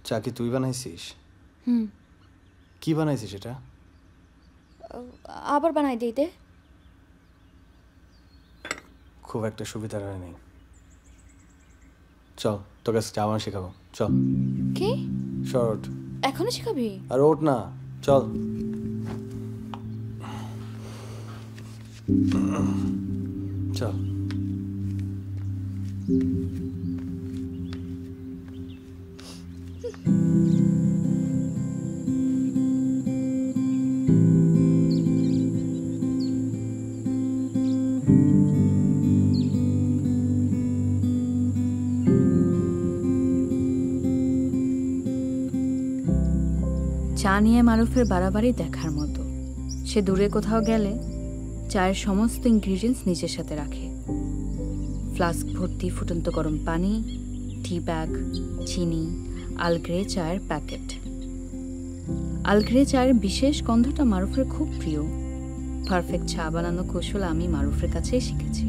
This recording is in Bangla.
চা কি তুই বানাইছিস? হুম। কি বানাইছিস এটা? আবার বানাই দিতে খুব একটা সুবিধার হয়নি। চল তোকে চা বানানো শেখাবো, চল। কি? শর্ট। এখনো শেখাবি? আর ওঠ না, চল। চল। চা নিয়ে মারুফের বাড়াবাড়ি দেখার মতো। সে দূরে কোথাও গেলে চায়ের সমস্ত ইনগ্রিডিয়েন্টস নিজের সাথে রাখে। ফ্লাস্ক ভর্তি ফুটন্ত গরম পানি, টি ব্যাগ, চিনি, আলগ্রে চায়ের প্যাকেট। আলগ্রে চায়ের বিশেষ গন্ধটা মারুফের খুব প্রিয়। পারফেক্ট চা বানানো কৌশল আমি মারুফের কাছেই শিখেছি।